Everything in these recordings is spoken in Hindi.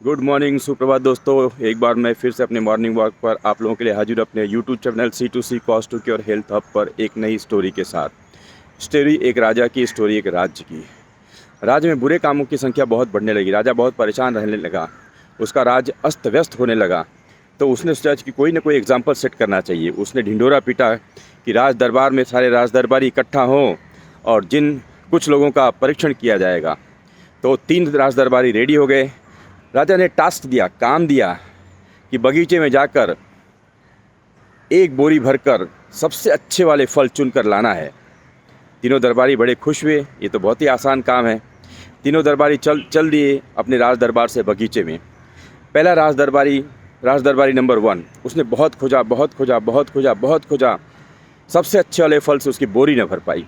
गुड मॉर्निंग, सुप्रभात दोस्तों। एक बार मैं फिर से अपने मॉर्निंग वॉक पर आप लोगों के लिए हाजिर अपने YouTube channel C2C cost to cure health hub पर एक नई स्टोरी के साथ। स्टोरी एक राजा की, स्टोरी एक राज्य की। राज्य में बुरे कामों की संख्या बहुत बढ़ने लगी। राजा बहुत परेशान रहने लगा, उसका राज्य अस्त व्यस्त होने लगा। तो उसने सोचा कि कोई ना कोई एग्जाम्पल सेट करना चाहिए। उसने ढिंढोरा पीटा कि राज दरबार में सारे राज दरबारी इकट्ठा हों और जिन कुछ लोगों का परीक्षण किया जाएगा। तो 3 राज दरबारी रेडी हो गए। राजा ने टास्क दिया, काम दिया कि बगीचे में जाकर एक बोरी भरकर सबसे अच्छे वाले फल चुनकर लाना है। तीनों दरबारी बड़े खुश हुए, ये तो बहुत ही आसान काम है। तीनों दरबारी चल दिए अपने राज दरबार से बगीचे में। पहला राज दरबारी नंबर 1, उसने बहुत खोजा। सबसे अच्छे वाले फल से उसकी बोरी न भर पाई,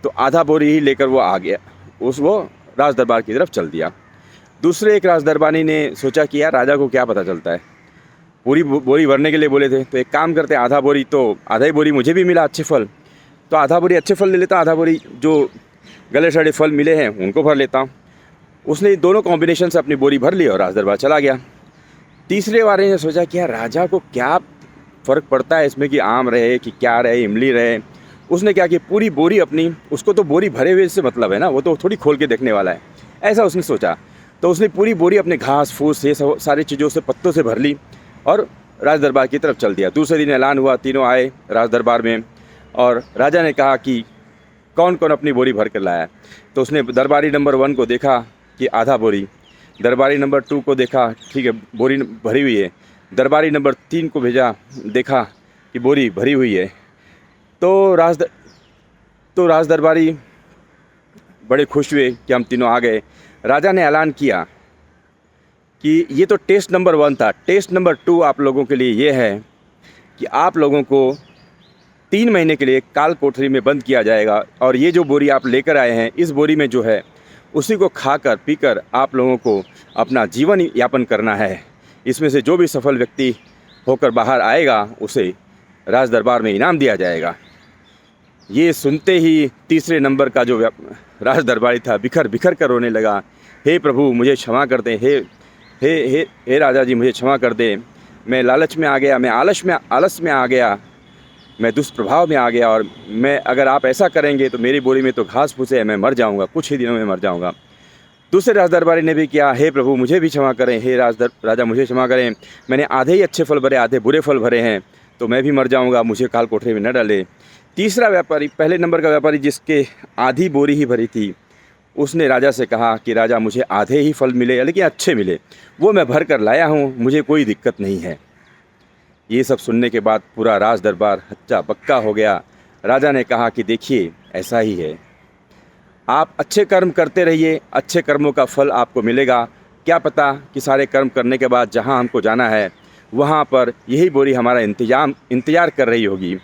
तो आधा बोरी ही लेकर वो आ गया, वो राज दरबार की तरफ चल दिया। दूसरे एक राज दरबारी ने सोचा कि यार राजा को क्या पता चलता है, पूरी बोरी भरने के लिए बोले थे, तो एक काम करते हैं, आधा ही बोरी मुझे भी मिला अच्छे फल, तो आधा बोरी अच्छे फल ले लेता, आधा बोरी जो गले सड़े फल मिले हैं उनको भर लेता हूँ। उसने दोनों कॉम्बिनेशन से अपनी बोरी भर ली और राज दरबार चला गया। तीसरे वाले ने सोचा कि यार राजा को क्या फ़र्क पड़ता है इसमें कि आम रहे कि क्या रहे, इमली रहे। उसने क्या कि पूरी बोरी अपनी, उसको तो बोरी भरे हुए से मतलब है ना, वो तो थोड़ी खोल के देखने वाला है, ऐसा उसने सोचा। तो उसने पूरी बोरी अपने घास फूस ये सब सारी चीज़ों से, पत्तों से भर ली और राज दरबार की तरफ चल दिया। दूसरे दिन ऐलान हुआ, तीनों आए राज दरबार में और राजा ने कहा कि कौन कौन अपनी बोरी भर कर लाया। तो उसने दरबारी नंबर 1 को देखा कि आधा बोरी, दरबारी नंबर 2 को देखा, ठीक है बोरी भरी हुई है, दरबारी नंबर 3 को भेजा, देखा कि बोरी भरी हुई है। तो राज दरबारी बड़े खुश हुए कि हम तीनों आ गए। राजा ने ऐलान किया कि ये तो टेस्ट नंबर 1 था, टेस्ट नंबर 2 आप लोगों के लिए ये है कि आप लोगों को 3 महीने के लिए काल कोठरी में बंद किया जाएगा और ये जो बोरी आप लेकर आए हैं, इस बोरी में जो है उसी को खाकर पीकर आप लोगों को अपना जीवन यापन करना है। इसमें से जो भी सफल व्यक्ति होकर बाहर आएगा उसे राज दरबार में इनाम दिया जाएगा। ये सुनते ही तीसरे नंबर का जो राज दरबारी था बिखर बिखर कर रोने लगा। हे प्रभु मुझे क्षमा कर दें, हे राजा जी मुझे क्षमा कर दें, मैं लालच में आ गया, मैं आलस में आ गया, मैं दुष्प्रभाव में आ गया और मैं अगर आप ऐसा करेंगे तो मेरी बोरी में तो घास फूस है, मैं मर जाऊंगा, कुछ ही दिनों में मर जाऊंगा। दूसरे राज दरबारी ने भी किया, हे प्रभु मुझे भी क्षमा करें, हे राजा मुझे क्षमा करें, मैंने आधे ही अच्छे फल भरे, आधे बुरे फल भरे हैं, तो मैं भी मर जाऊंगा, मुझे काल कोठरी में न डाले। तीसरा व्यापारी, पहले नंबर का व्यापारी जिसके आधी बोरी ही भरी थी, उसने राजा से कहा कि राजा मुझे आधे ही फल मिले लेकिन अच्छे मिले, वो मैं भर कर लाया हूँ, मुझे कोई दिक्कत नहीं है। ये सब सुनने के बाद पूरा राज दरबार हच्चा बक्का हो गया। राजा ने कहा कि देखिए ऐसा ही है, आप अच्छे कर्म करते रहिए, अच्छे कर्मों का फल आपको मिलेगा। क्या पता कि सारे कर्म करने के बाद जहाँ हमको जाना है वहाँ पर यही बोरी हमारा इंतज़ार कर रही होगी।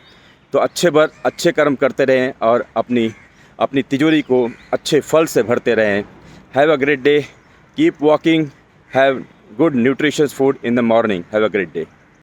तो अच्छे कर्म करते रहें और अपनी तिजोरी को अच्छे फल से भरते रहें। Have a great day, keep walking, have good nutritious food in the morning, have a great day.